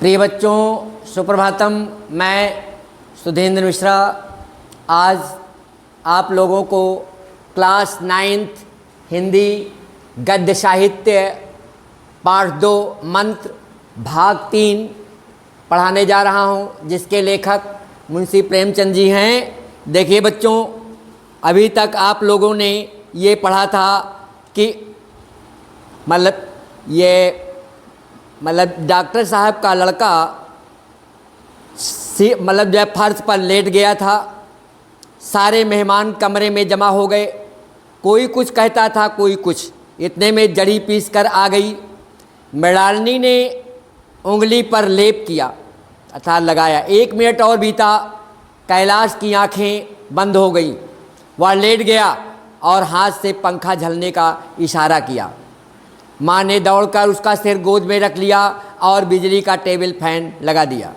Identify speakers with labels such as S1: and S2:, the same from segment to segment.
S1: प्रिय बच्चों, सुप्रभातम। मैं सुधींद्र मिश्रा आज आप लोगों को क्लास 9th हिंदी गद्य साहित्य पाठ 2 मंत्र भाग 3 पढ़ाने जा रहा हूं, जिसके लेखक मुंशी प्रेमचंद जी हैं। देखिए बच्चों, अभी तक आप लोगों ने ये पढ़ा था कि डॉक्टर साहब का लड़का जब फर्श पर लेट गया था, सारे मेहमान कमरे में जमा हो गए। कोई कुछ कहता था, कोई कुछ। इतने में जड़ी पीस कर आ गई। मृणालिनी ने उंगली पर लेप किया अर्थात लगाया। 1 मिनट और बीता, कैलाश की आंखें बंद हो गई। वह लेट गया और हाथ से पंखा झलने का इशारा किया। माँ ने दौड़कर उसका सिर गोद में रख लिया और बिजली का टेबल फैन लगा दिया।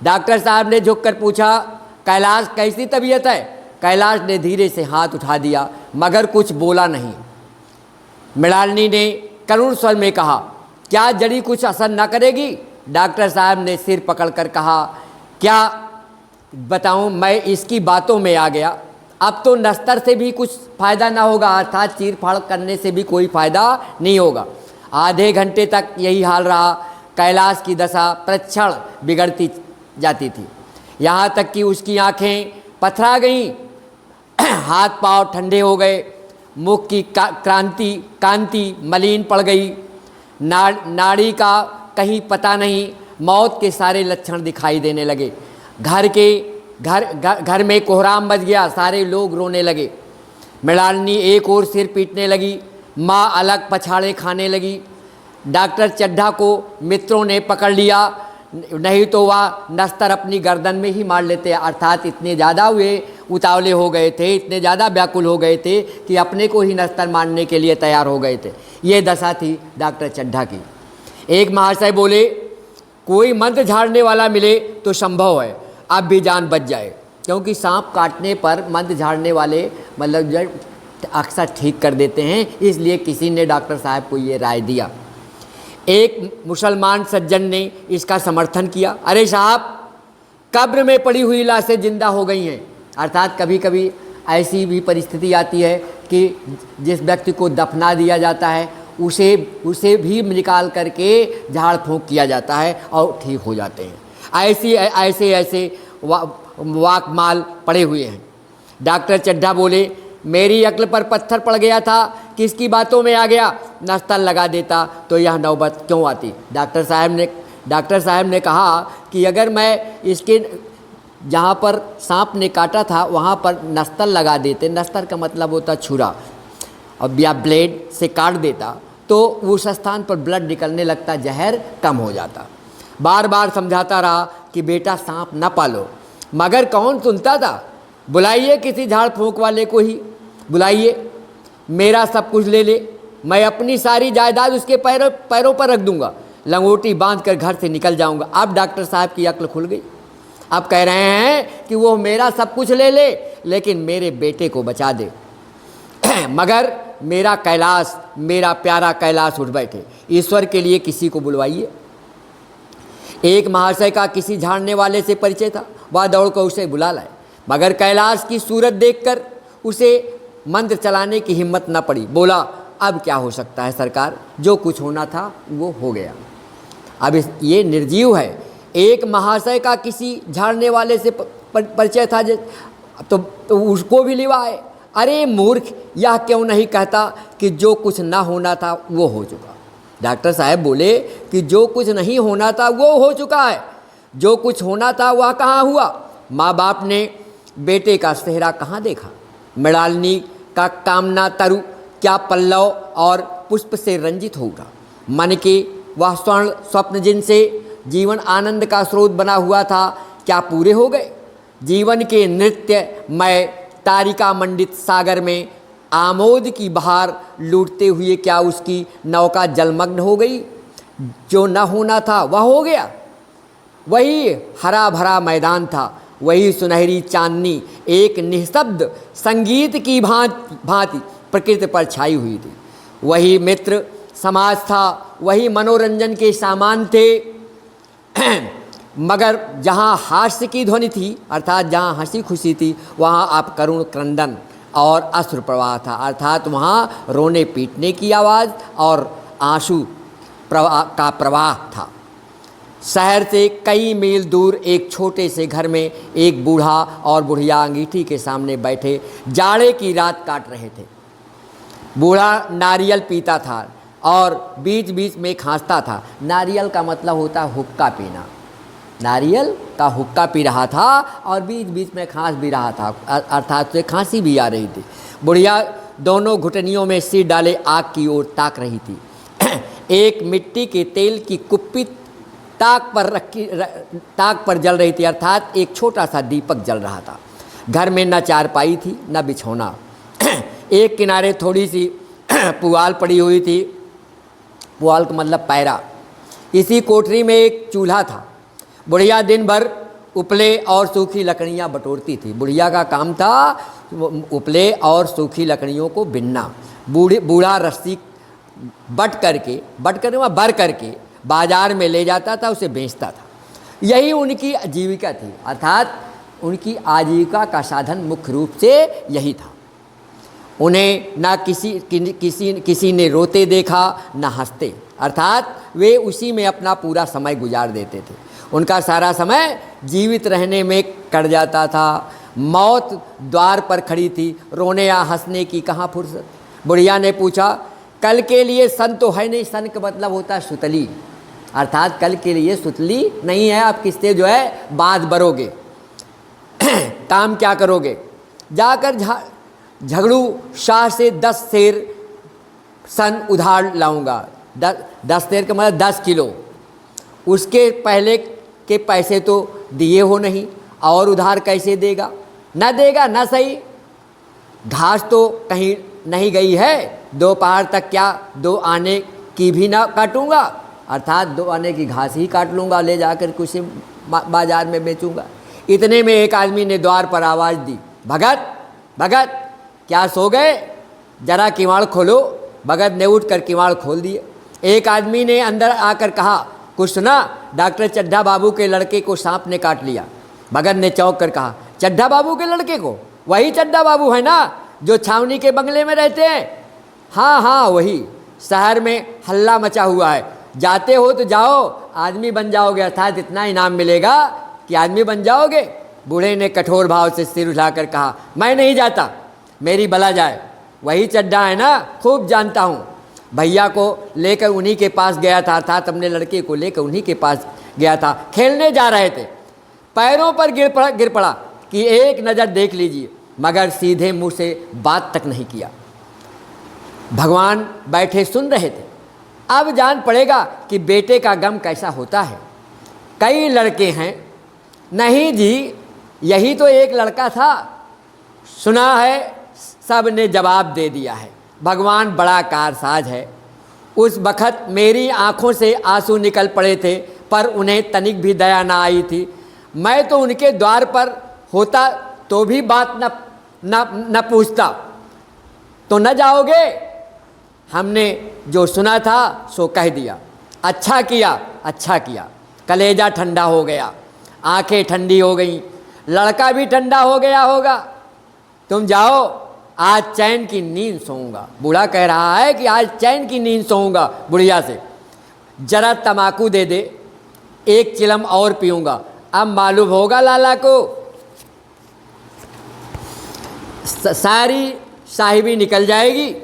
S1: डॉक्टर साहब ने झुककर पूछा, कैलाश कैसी तबीयत है? कैलाश ने धीरे से हाथ उठा दिया मगर कुछ बोला नहीं। मृणालिनी ने करुण स्वर में कहा, क्या जड़ी कुछ असर न करेगी? डॉक्टर साहब ने सिर पकड़कर कहा, क्या बताऊं, मैं इसकी बातों में आ गया। अब तो नस्तर से भी कुछ फ़ायदा ना होगा, अर्थात चीर फाड़ करने से भी कोई फ़ायदा नहीं होगा। आधे घंटे तक यही हाल रहा। कैलाश की दशा प्रतिक्षण बिगड़ती जाती थी, यहाँ तक कि उसकी आंखें पथरा गईं, हाथ पांव ठंडे हो गए, मुख की कांति मलिन पड़ गई, नाड़ी का कहीं पता नहीं, मौत के सारे लक्षण दिखाई देने लगे। घर में कोहराम मच गया, सारे लोग रोने लगे। मृणालिनी एक ओर सिर पीटने लगी, माँ अलग पछाड़े खाने लगी। डॉक्टर चड्ढा को मित्रों ने पकड़ लिया, नहीं तो वह नस्तर अपनी गर्दन में ही मार लेते। अर्थात इतने ज़्यादा वे उतावले हो गए थे, इतने ज़्यादा व्याकुल हो गए थे कि अपने को ही नस्तर मारने के लिए तैयार हो गए थे। ये दशा थी डॉक्टर चड्ढा की। एक महाशय बोले, कोई मंत्र झाड़ने वाला मिले तो संभव है अब भी जान बच जाए, क्योंकि सांप काटने पर मंत्र झाड़ने वाले अक्सर ठीक कर देते हैं। इसलिए किसी ने डॉक्टर साहब को ये राय दिया। एक मुसलमान सज्जन ने इसका समर्थन किया, अरे साहब, कब्र में पड़ी हुई लाशें जिंदा हो गई हैं। अर्थात कभी कभी ऐसी भी परिस्थिति आती है कि जिस व्यक्ति को दफना दिया जाता है उसे भी निकाल करके झाड़ फूंक किया जाता है और ठीक हो जाते हैं। ऐसे वाकमाल पड़े हुए हैं। डॉक्टर चड्ढा बोले, मेरी अक्ल पर पत्थर पड़ गया था, किसकी बातों में आ गया। नस्तर लगा देता तो यह नौबत क्यों आती। डॉक्टर साहब ने कहा कि अगर मैं इसके जहाँ पर सांप ने काटा था वहाँ पर नस्तर लगा देते, नस्तर का मतलब होता छुरा, और या ब्लेड से काट देता तो उस स्थान पर ब्लड निकलने लगता, जहर कम हो जाता। बार बार समझाता रहा कि बेटा सांप न पालो, मगर कौन सुनता था। बुलाइए किसी झाड़ फूंक वाले को ही बुलाइए, मेरा सब कुछ ले ले, मैं अपनी सारी जायदाद उसके पैरों पर रख दूंगा, लंगोटी बांधकर घर से निकल जाऊंगा। अब डॉक्टर साहब की अक्ल खुल गई। अब कह रहे हैं कि वो मेरा सब कुछ ले ले लेकिन मेरे बेटे को बचा दे। मगर मेरा कैलाश, मेरा प्यारा कैलाश उठ बैठे। ईश्वर के लिए किसी को बुलवाइए। एक महाशय का किसी झाड़ने वाले से परिचय था, वह दौड़कर उसे बुला लाए, मगर कैलाश की सूरत देखकर उसे मंत्र चलाने की हिम्मत न पड़ी। बोला, अब क्या हो सकता है सरकार, जो कुछ होना था वो हो गया। अब ये निर्जीव है। एक महाशय का किसी झाड़ने वाले से परिचय था तो उसको भी लिवाए। अरे मूर्ख, यह क्यों नहीं कहता कि जो कुछ ना होना था वो हो चुका। डॉक्टर साहब बोले कि जो कुछ नहीं होना था वो हो चुका है, जो कुछ होना था वह कहाँ हुआ। माँ बाप ने बेटे का चेहरा कहाँ देखा। मृणालिनी का कामना तरु क्या पल्लव और पुष्प से रंजित हो उठा। मन के वह स्वर्ण स्वप्न जिनसे जीवन आनंद का स्रोत बना हुआ था, क्या पूरे हो गए। जीवन के नृत्यमय तारिका मंडित सागर में आमोद की बहार लूटते हुए क्या उसकी नौका जलमग्न हो गई। जो न होना था वह हो गया। वही हरा भरा मैदान था, वही सुनहरी चांदनी एक निःशब्द संगीत की भांति प्रकृति पर छाई हुई थी। वही मित्र समाज था, वही मनोरंजन के सामान थे। मगर जहाँ हास्य की ध्वनि थी, अर्थात जहाँ हंसी खुशी थी, वहाँ आप करुण क्रंदन और अश्रु प्रवाह था, अर्थात वहाँ रोने पीटने की आवाज़ और आंसू का प्रवाह था। शहर से कई मील दूर एक छोटे से घर में एक बूढ़ा और बुढ़िया अंगीठी के सामने बैठे जाड़े की रात काट रहे थे। बूढ़ा नारियल पीता था और बीच बीच में खांसता था। नारियल का मतलब होता है हुक्का पीना। नारियल का हुक्का पी रहा था और बीच बीच में खांस भी रहा था, अर्थात से खांसी भी आ रही थी। बुढ़िया दोनों घुटनियों में सिर डाले आग की ओर ताक रही थी। एक मिट्टी के तेल की कुप्पी ताक पर जल रही थी, अर्थात एक छोटा सा दीपक जल रहा था। घर में न चारपाई थी न बिछौना। एक किनारे थोड़ी सी पुआल पड़ी हुई थी, पुआल का मतलब पैरा। इसी कोठरी में एक चूल्हा था। बुढ़िया दिन भर उपले और सूखी लकड़ियाँ बटोरती थी। बुढ़िया का काम था उपले और सूखी लकड़ियों को बिनना। बूढ़ा रस्सी बट करके भर करके बाजार में ले जाता था, उसे बेचता था। यही उनकी आजीविका थी, अर्थात उनकी आजीविका का साधन मुख्य रूप से यही था। उन्हें ना किसी ने रोते देखा न हंसते, अर्थात वे उसी में अपना पूरा समय गुजार देते थे। उनका सारा समय जीवित रहने में कट जाता था। मौत द्वार पर खड़ी थी, रोने या हंसने की कहाँ फुर्सत। बुढ़िया ने पूछा, कल के लिए सन तो है नहीं। सन का मतलब होता है सुतली, अर्थात कल के लिए सुतली नहीं है, आप किससे जो है बात बरोगे, काम क्या करोगे। जाकर झगड़ू शाह से 10 सेर सन उधार लाऊंगा। 10 सेर का मतलब 10 किलो। उसके पहले के पैसे तो दिए हो नहीं, और उधार कैसे देगा, न देगा न सही। घास तो कहीं नहीं गई है, दोपहर तक क्या 2 आने की भी ना काटूंगा, अर्थात 2 आने की घास ही काट लूँगा, ले जाकर कुछ बाजार में बेचूंगा। इतने में एक आदमी ने द्वार पर आवाज़ दी, भगत भगत क्या सो गए, जरा किवाड़ खोलो। भगत ने उठकर किवाड़ खोल दिए। एक आदमी ने अंदर आकर कहा, कुछ सुना, डॉक्टर चड्ढा बाबू के लड़के को सांप ने काट लिया। भगत ने चौंक कर कहा, चड्ढा बाबू के लड़के को? वही चड्ढा बाबू है ना जो छावनी के बंगले में रहते हैं? हाँ हाँ वही। शहर में हल्ला मचा हुआ है, जाते हो तो जाओ, आदमी बन जाओगे, अर्थात इतना इनाम मिलेगा कि आदमी बन जाओगे। बूढ़े ने कठोर भाव से सिर उठाकर कहा, मैं नहीं जाता, मेरी भला जाए। वही चड्ढा है ना, खूब जानता हूँ। भैया को लेकर उन्हीं के पास गया था, अर्थात अपने लड़के को लेकर उन्हीं के पास गया था। खेलने जा रहे थे, पैरों पर गिर पड़ा कि एक नज़र देख लीजिए, मगर सीधे मुंह से बात तक नहीं किया। भगवान बैठे सुन रहे थे। अब जान पड़ेगा कि बेटे का गम कैसा होता है। कई लड़के हैं। नहीं जी, यही तो एक लड़का था। सुना है, सब ने जवाब दे दिया है। भगवान बड़ा कारसाज है। उस वक़्त मेरी आंखों से आंसू निकल पड़े थे, पर उन्हें तनिक भी दया ना आई थी। मैं तो उनके द्वार पर होता तो भी बात न पूछता। तो न जाओगे? हमने जो सुना था सो कह दिया। अच्छा किया, अच्छा किया। कलेजा ठंडा हो गया, आंखें ठंडी हो गईं, लड़का भी ठंडा हो गया होगा। तुम जाओ, आज चैन की नींद सोऊंगा। बूढ़ा कह रहा है कि आज चैन की नींद सोऊंगा। बुढ़िया से, जरा तमाकू दे दे, एक चिलम और पीऊंगा, अब मालूम होगा लाला को। सारी साहिबी निकल जाएगी।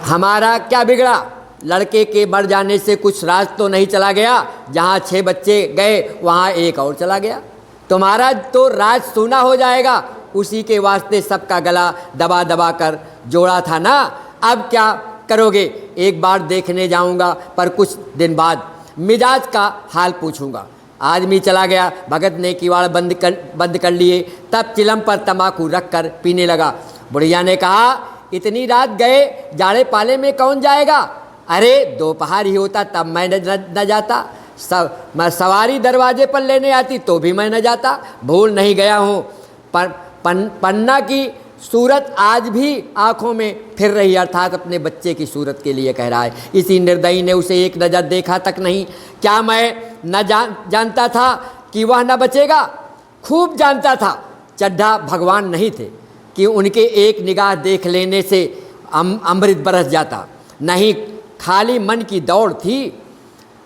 S1: हमारा क्या बिगड़ा? लड़के के मर जाने से कुछ राज तो नहीं चला गया। जहाँ 6 बच्चे गए वहाँ एक और चला गया। तुम्हारा तो राज सूना हो जाएगा। उसी के वास्ते सबका गला दबा दबा कर जोड़ा था ना। अब क्या करोगे? एक बार देखने जाऊंगा, पर कुछ दिन बाद मिजाज का हाल पूछूंगा। आदमी चला गया। भगत ने किवाड़ बंद कर लिए। तब चिलम पर तंबाकू रख कर पीने लगा। बुढ़िया ने कहा, इतनी रात गए, जाड़े पाले में कौन जाएगा? अरे दोपहर ही होता तब मैं न जाता। मैं सवारी दरवाजे पर लेने आती तो भी मैं न जाता। भूल नहीं गया हूँ। पन्ना की सूरत आज भी आंखों में फिर रही, अर्थात अपने बच्चे की सूरत के लिए कह रहा है। इसी निर्दयी ने उसे एक नज़र देखा तक नहीं। क्या मैं न जानता था कि वह न बचेगा? खूब जानता था। चड्ढा भगवान नहीं थे कि उनके एक निगाह देख लेने से अमृत बरस जाता। नहीं, खाली मन की दौड़ थी,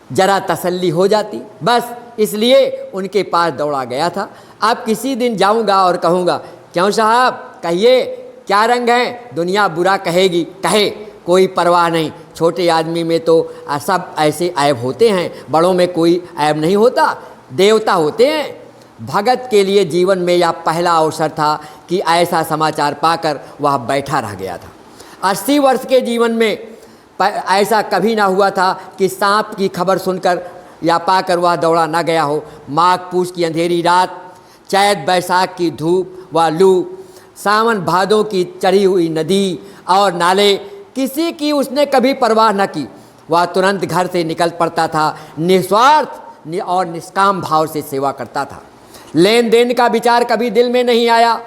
S1: जरा तसल्ली हो जाती, बस इसलिए उनके पास दौड़ा गया था। अब किसी दिन जाऊंगा और कहूँगा, क्यों साहब कहिए क्या रंग है? दुनिया बुरा कहेगी, कहे, कोई परवाह नहीं। छोटे आदमी में तो सब ऐसे ऐब होते हैं, बड़ों में कोई ऐब नहीं होता, देवता होते हैं। भगत के लिए जीवन में यह पहला अवसर था कि ऐसा समाचार पाकर वह बैठा रह गया था। 80 वर्ष के जीवन में ऐसा कभी ना हुआ था कि सांप की खबर सुनकर या पाकर वह दौड़ा ना गया हो। माघ पूस की अंधेरी रात, चैत बैसाख की धूप व लू, सावन भादों की चढ़ी हुई नदी और नाले, किसी की उसने कभी परवाह न की। वह तुरंत घर से निकल पड़ता था, निस्वार्थ और निष्काम भाव से सेवा करता था। लेन देन का विचार कभी दिल में नहीं आया,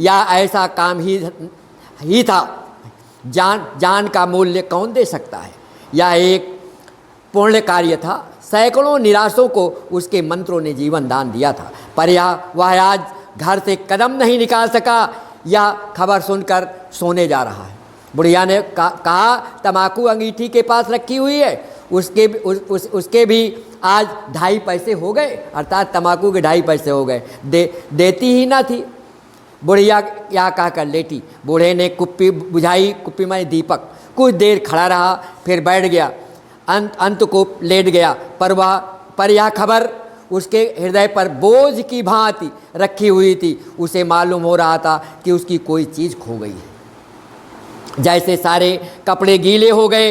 S1: या ऐसा काम ही था। जान का मूल्य कौन दे सकता है? यह एक पुण्य कार्य था। सैकड़ों निराशों को उसके मंत्रों ने जीवन दान दिया था, पर वह आज घर से कदम नहीं निकाल सका। यह खबर सुनकर सोने जा रहा है। बुढ़िया ने कहा, तम्बाकू अंगीठी के पास रखी हुई है, उसके भी आज 2.5 पैसे हो गए, अर्थात तम्बाकू के 2.5 पैसे हो गए। देती ही ना थी। बुढ़िया या कहकर लेटी। बूढ़े ने कुप्पी बुझाई, कुप्पी में दीपक, कुछ देर खड़ा रहा, फिर बैठ गया, अंत को लेट गया। पर यह खबर उसके हृदय पर बोझ की भांति रखी हुई थी। उसे मालूम हो रहा था कि उसकी कोई चीज़ खो गई है। जैसे सारे कपड़े गीले हो गए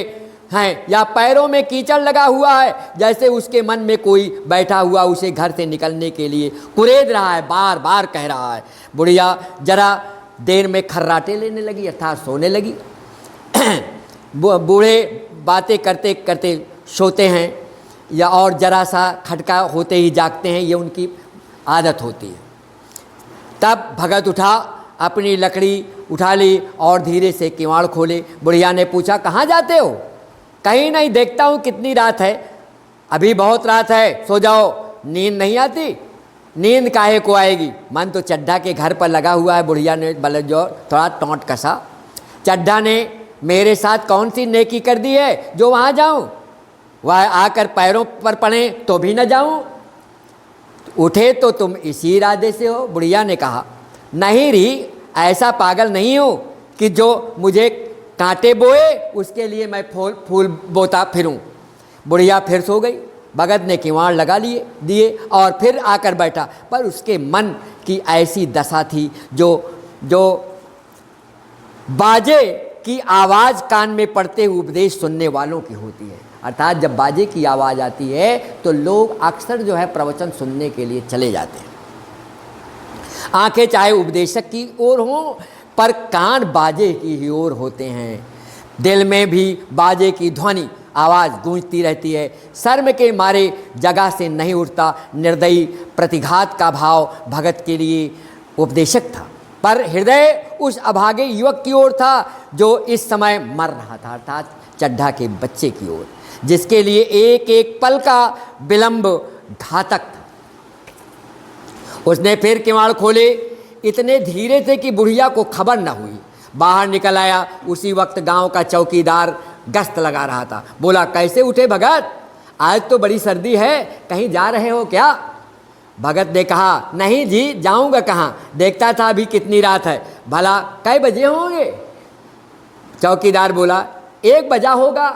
S1: हैं या पैरों में कीचड़ लगा हुआ है, जैसे उसके मन में कोई बैठा हुआ उसे घर से निकलने के लिए कुरेद रहा है, बार बार कह रहा है। बुढ़िया जरा देर में खर्राटे लेने लगी, अर्थात सोने लगी। बूढ़े बातें करते करते सोते हैं या और जरा सा खटका होते ही जागते हैं, ये उनकी आदत होती है। तब भगत उठा, अपनी लकड़ी उठा ली और धीरे से किवाड़ खोले। बुढ़िया ने पूछा, कहाँ जाते हो? कहीं नहीं, देखता हूँ कितनी रात है। अभी बहुत रात है, सो जाओ। नींद नहीं आती? नींद काहे को आएगी? मन तो चड्ढा के घर पर लगा हुआ है। बुढ़िया ने जो थोड़ा टोंट कसा। चड्ढा ने मेरे साथ कौन सी नेकी कर दी है जो वहाँ जाऊँ? वह आकर पैरों पर पड़े तो भी न जाऊँ? उठे तो तुम इसी इरादे से हो? बुढ़िया ने कहा, नहीं री, ऐसा पागल नहीं हूँ कि जो मुझे कांटे बोए उसके लिए मैं फूल बोता फिरूं। बुढ़िया फिर सो गई। भगत ने किवाड़ लगा दिए और फिर आकर बैठा, पर उसके मन की ऐसी दशा थी जो बाजे की आवाज़ कान में पड़ते हुए उपदेश सुनने वालों की होती है। अर्थात जब बाजे की आवाज़ आती है तो लोग अक्सर जो है प्रवचन सुनने के लिए चले जाते हैं। आंखें चाहे उपदेशक की ओर हों, पर कान बाजे की ही ओर होते हैं। दिल में भी बाजे की ध्वनि आवाज़ गूंजती रहती है। शर्म के मारे जगह से नहीं उठता। निर्दयी प्रतिघात का भाव भगत के लिए उपदेशक था, पर हृदय उस अभागे युवक की ओर था जो इस समय मर रहा था, अर्थात चड्ढा के बच्चे की ओर, जिसके लिए एक एक पल का विलंब घातक था। उसने फिर किवाड़ खोले, इतने धीरे से कि बुढ़िया को खबर न हुई। बाहर निकल आया। उसी वक्त गांव का चौकीदार गश्त लगा रहा था। बोला, कैसे उठे भगत? आज तो बड़ी सर्दी है, कहीं जा रहे हो क्या? भगत ने कहा, नहीं जी, जाऊंगा कहाँ, देखता था अभी कितनी रात है। भला कै बजे होंगे? चौकीदार बोला, 1 बजा होगा।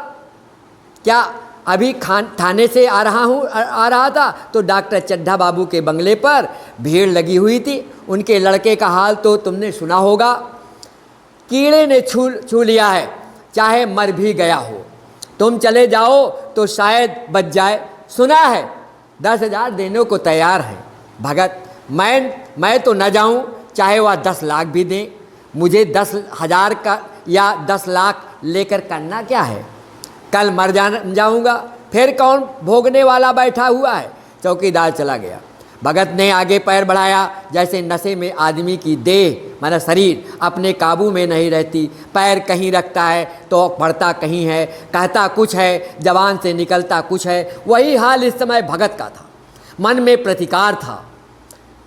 S1: क्या? अभी थाने से आ रहा था तो डॉक्टर चड्ढा बाबू के बंगले पर भीड़ लगी हुई थी। उनके लड़के का हाल तो तुमने सुना होगा, कीड़े ने छू लिया है, चाहे मर भी गया हो। तुम चले जाओ तो शायद बच जाए। सुना है 10,000 देने को तैयार है। भगत, मैं तो न जाऊं, चाहे वह 10 लाख भी दें। मुझे 10,000 का या 10 लाख लेकर करना क्या है? कल मर जाऊंगा, फिर कौन भोगने वाला बैठा हुआ है? चौकीदार चला गया। भगत ने आगे पैर बढ़ाया, जैसे नशे में आदमी की देह माना शरीर अपने काबू में नहीं रहती। पैर कहीं रखता है तो पड़ता कहीं है, कहता कुछ है, जबान से निकलता कुछ है। वही हाल इस समय भगत का था। मन में प्रतिकार था,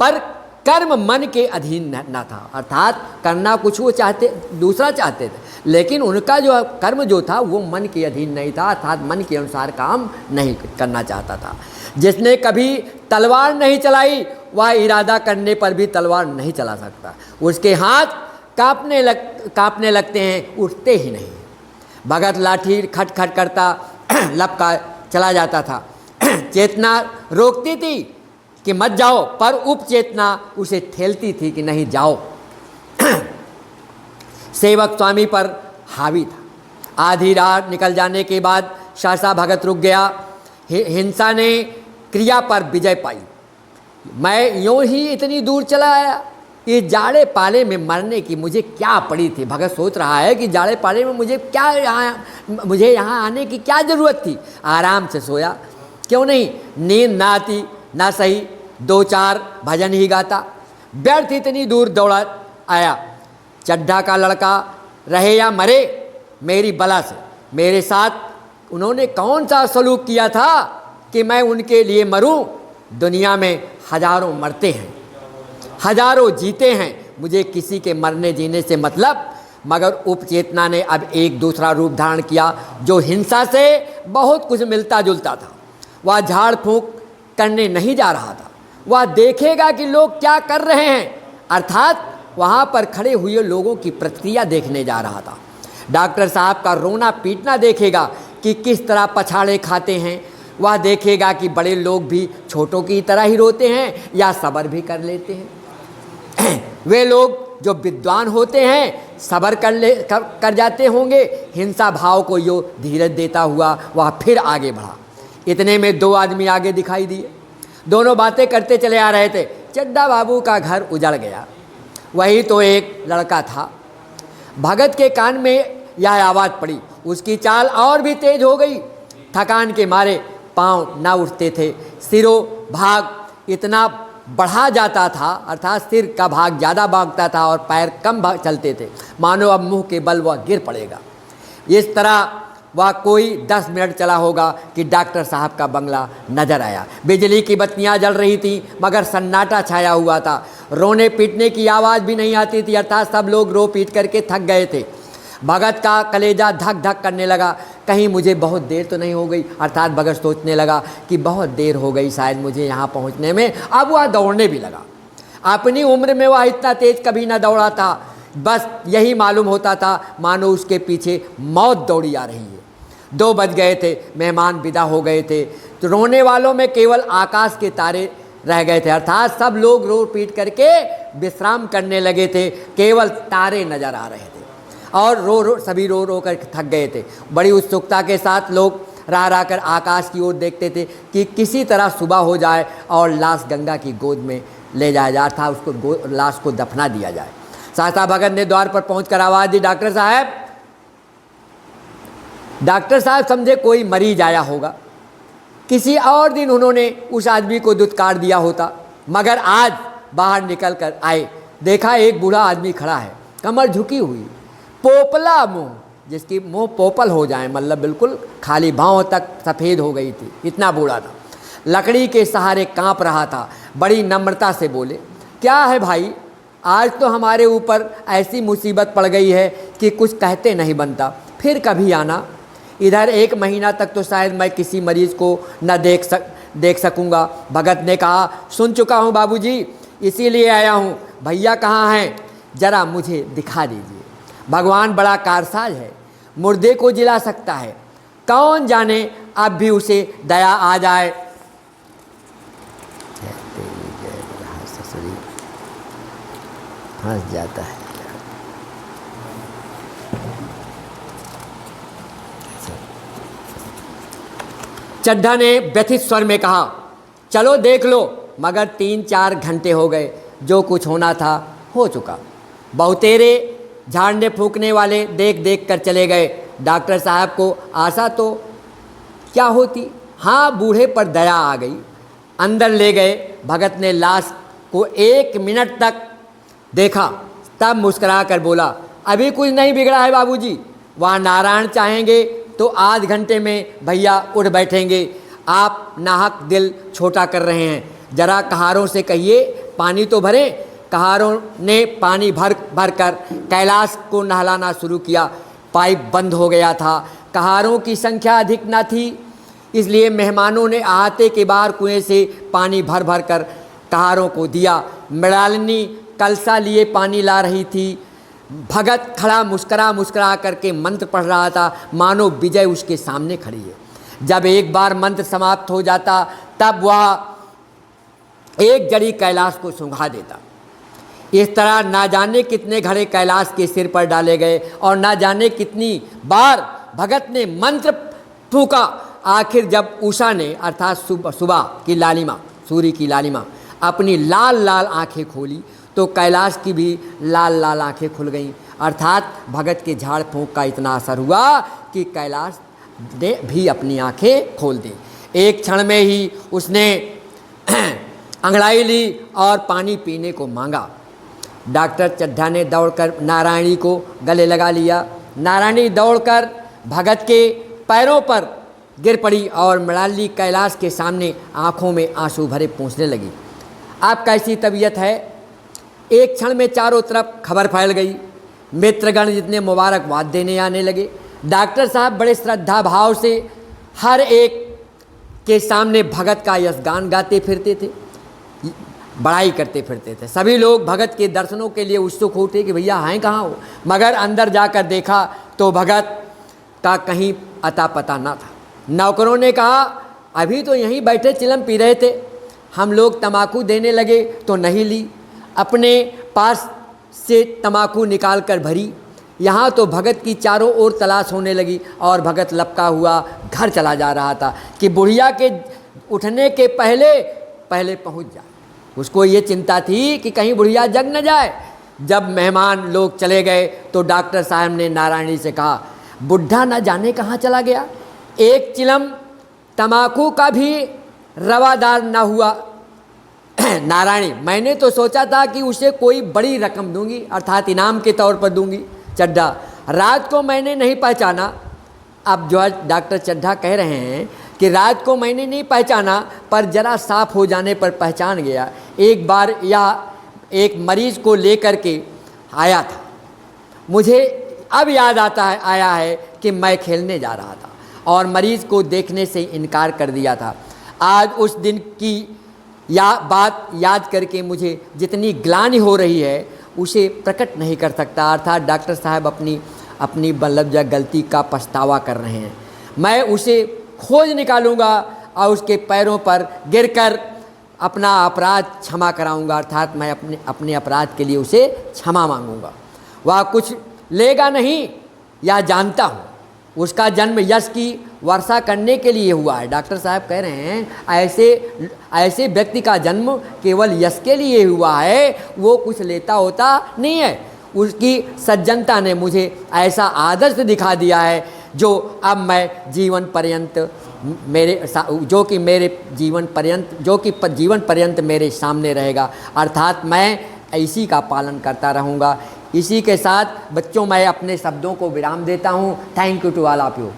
S1: पर कर्म मन के अधीन न था, अर्थात करना कुछ वो चाहते, दूसरा चाहते थे, लेकिन उनका जो कर्म जो था वो मन के अधीन नहीं था, अर्थात मन के अनुसार काम नहीं करना चाहता था। जिसने कभी तलवार नहीं चलाई वह इरादा करने पर भी तलवार नहीं चला सकता। उसके हाथ कांपने लगते हैं, उठते ही नहीं। भगत लाठी खटखट करता लपका चला जाता था। चेतना रोकती थी कि मत जाओ, पर उपचेतना उसे ठेलती थी कि नहीं जाओ। सेवक स्वामी पर हावी था। आधी रात निकल जाने के बाद सहसा भगत रुक गया। हिंसा ने क्रिया पर विजय पाई। मैं यूँ ही इतनी दूर चला आया, इस जाड़े पाले में मरने की मुझे क्या पड़ी थी। भगत सोच रहा है कि जाड़े पाले में मुझे यहाँ आने की क्या ज़रूरत थी। आराम से सोया, क्यों नहीं, नींद ना आती ना सही, 2-4 भजन ही गाता। व्यर्थ इतनी दूर दौड़ा आया। चड्ढा का लड़का रहे या मरे मेरी बला से, मेरे साथ उन्होंने कौन सा सलूक किया था कि मैं उनके लिए मरूं। दुनिया में हजारों मरते हैं, हजारों जीते हैं, मुझे किसी के मरने जीने से मतलब। मगर उपचेतना ने अब एक दूसरा रूप धारण किया जो हिंसा से बहुत कुछ मिलता जुलता था। वह झाड़ फूंक करने नहीं जा रहा था, वह देखेगा कि लोग क्या कर रहे हैं, अर्थात वहाँ पर खड़े हुए लोगों की प्रतिक्रिया देखने जा रहा था। डॉक्टर साहब का रोना पीटना देखेगा कि किस तरह पछाड़े खाते हैं। वह देखेगा कि बड़े लोग भी छोटों की तरह ही रोते हैं या सब्र भी कर लेते हैं। वे लोग जो विद्वान होते हैं सब्र कर जाते होंगे। हिंसा भाव को यो धीरज देता हुआ वह फिर आगे बढ़ा। इतने में 2 आदमी आगे दिखाई दिए। दोनों बातें करते चले आ रहे थे। चड्ढा बाबू का घर उजड़ गया, वही तो एक लड़का था। भगत के कान में यह आवाज़ पड़ी। उसकी चाल और भी तेज हो गई। थकान के मारे पांव ना उठते थे। सिरों भाग इतना बढ़ा जाता था, अर्थात सिर का भाग ज़्यादा भागता था और पैर कम चलते थे, मानो अब मुंह के बल वह गिर पड़ेगा। इस तरह वह कोई 10 मिनट चला होगा कि डॉक्टर साहब का बंगला नजर आया। बिजली की बत्तियां जल रही थी, मगर सन्नाटा छाया हुआ था। रोने पीटने की आवाज़ भी नहीं आती थी, अर्थात सब लोग रो पीट करके थक गए थे। भगत का कलेजा धक धक करने लगा। कहीं मुझे बहुत देर तो नहीं हो गई, अर्थात भगत सोचने लगा कि बहुत देर हो गई शायद मुझे यहाँ पहुँचने में। अब वह दौड़ने भी लगा। अपनी उम्र में वह इतना तेज कभी ना दौड़ा था। बस यही मालूम होता था मानो उसके पीछे मौत दौड़ी आ रही है। 2 बज गए थे, मेहमान विदा हो गए थे। तो रोने वालों में केवल आकाश के तारे रह गए थे, अर्थात सब लोग रो पीट करके विश्राम करने लगे थे। केवल तारे नजर आ रहे थे और सभी रो रो कर थक गए थे। बड़ी उत्सुकता के साथ लोग रह कर आकाश की ओर देखते थे कि किसी तरह सुबह हो जाए और लाश गंगा की गोद में ले जाया जाए, था उसको लाश को दफना दिया जाए। सहसा भगत ने द्वार पर पहुंचकर आवाज़ दी, डॉक्टर साहब। डॉक्टर साहब समझे कोई मरीज आया होगा। किसी और दिन उन्होंने उस आदमी को दुत्कार दिया होता, मगर आज बाहर निकल कर आए, देखा एक बूढ़ा आदमी खड़ा है, कमर झुकी हुई, पोपला मुंह, जिसकी मुंह पोपल हो जाए, मतलब बिल्कुल खाली भाव तक सफ़ेद हो गई थी, इतना बूढ़ा था। लकड़ी के सहारे कांप रहा था। बड़ी नम्रता से बोले, क्या है भाई, आज तो हमारे ऊपर ऐसी मुसीबत पड़ गई है कि कुछ कहते नहीं बनता। फिर कभी आना। इधर 1 महीना तक तो शायद मैं किसी मरीज़ को न देख सकूँगा। भगत ने कहा, सुन चुका हूँ बाबूजी, इसीलिए आया हूँ। भैया कहाँ हैं, ज़रा मुझे दिखा दीजिए। भगवान बड़ा कारसाज है, मुर्दे को जिला सकता है। कौन जाने अब भी उसे दया आ जाए। हंस जाता है। चड्ढा ने व्यथित स्वर में कहा, चलो देख लो। मगर 3-4 घंटे हो गए, जो कुछ होना था हो चुका। बहुतेरे झाड़ने फूकने वाले देख देख कर चले गए। डॉक्टर साहब को आशा तो क्या होती, हाँ बूढ़े पर दया आ गई। अंदर ले गए। भगत ने लाश को 1 मिनट तक देखा, तब मुस्कुरा कर बोला, अभी कुछ नहीं बिगड़ा है बाबूजी, वहाँ नारायण चाहेंगे तो आध घंटे में भैया उठ बैठेंगे। आप नाहक दिल छोटा कर रहे हैं, जरा कहारों से कहिए पानी तो भरें। कहारों ने पानी भर भर कर कैलाश को नहलाना शुरू किया। पाइप बंद हो गया था। कहारों की संख्या अधिक न थी, इसलिए मेहमानों ने आते के बाहर कुएं से पानी भर भर कर कहारों को दिया। मृणालिनी कलसा लिए पानी ला रही थी। भगत खड़ा मुस्करा मुस्करा करके मंत्र पढ़ रहा था, मानो विजय उसके सामने खड़ी है। जब एक बार मंत्र समाप्त हो जाता तब वह एक जड़ी कैलाश को सूंघा देता। इस तरह ना जाने कितने घड़े कैलाश के सिर पर डाले गए और ना जाने कितनी बार भगत ने मंत्र फूका। आखिर जब उषा ने अर्थात सुबह की लालिमा, सूर्य की लालिमा अपनी लाल लाल आंखें खोली तो कैलाश की भी लाल लाल आंखें खुल गईं। अर्थात भगत के झाड़ फूंक का इतना असर हुआ कि कैलाश ने भी अपनी आंखें खोल दी। एक क्षण में ही उसने अंगड़ाई ली और पानी पीने को मांगा। डॉक्टर चड्ढा ने दौड़कर नारायणी को गले लगा लिया। नारायणी दौड़कर भगत के पैरों पर गिर पड़ी और मृणालिनी कैलाश के सामने आंखों में आंसू भरे पूछने लगी, आप कैसी तबीयत है? एक क्षण में चारों तरफ खबर फैल गई। मित्रगण जितने मुबारकबाद देने आने लगे। डॉक्टर साहब बड़े श्रद्धा भाव से हर एक के सामने भगत का यशगान गाते फिरते थे, बड़ाई करते फिरते थे। सभी लोग भगत के दर्शनों के लिए उत्सुक होते कि भैया हैं कहाँ हो, मगर अंदर जाकर देखा तो भगत का कहीं अता पता ना था। नौकरों ने कहा, अभी तो यहीं बैठे चिलम पी रहे थे, हम लोग तम्बाकू देने लगे तो नहीं ली, अपने पास से तम्बाकू निकाल कर भरी। यहाँ तो भगत की चारों ओर तलाश होने लगी और भगत लपका हुआ घर चला जा रहा था कि बुढ़िया के उठने के पहले पहले पहुँच जाए। उसको ये चिंता थी कि कहीं बुढ़िया जग न जाए। जब मेहमान लोग चले गए तो डॉक्टर साहब ने नारायणी से कहा, बुढ़ा न जाने कहाँ चला गया, एक चिलम तम्बाकू का भी रवादार न हुआ। नारायणी, मैंने तो सोचा था कि उसे कोई बड़ी रकम दूंगी, अर्थात इनाम के तौर पर दूंगी। चड्ढा, रात को मैंने नहीं पहचाना। अब जो है डॉक्टर चड्ढा कह रहे हैं कि रात को मैंने नहीं पहचाना, पर जरा साफ हो जाने पर पहचान गया। एक बार यह एक मरीज़ को लेकर के आया था। मुझे अब याद आया है कि मैं खेलने जा रहा था और मरीज़ को देखने से इनकार कर दिया था। आज उस दिन की बात याद करके मुझे जितनी ग्लानि हो रही है उसे प्रकट नहीं कर सकता। अर्थात डॉक्टर साहब अपनी बल्लभजा गलती का पछतावा कर रहे हैं। मैं उसे खोज निकालूंगा और उसके पैरों पर गिरकर अपना अपराध क्षमा कराऊंगा, अर्थात मैं अपने अपराध के लिए उसे क्षमा मांगूंगा। वह कुछ लेगा नहीं, यह जानता हूँ। उसका जन्म यश की वर्षा करने के लिए हुआ है। डॉक्टर साहब कह रहे हैं ऐसे व्यक्ति का जन्म केवल यश के लिए हुआ है, वो कुछ लेता होता नहीं है। उसकी सज्जनता ने मुझे ऐसा आदर्श दिखा दिया है जो अब मैं जीवन पर्यंत जो कि जीवन पर्यंत मेरे सामने रहेगा। अर्थात मैं इसी का पालन करता रहूँगा। इसी के साथ बच्चों मैं अपने शब्दों को विराम देता हूँ। Thank you to all of you.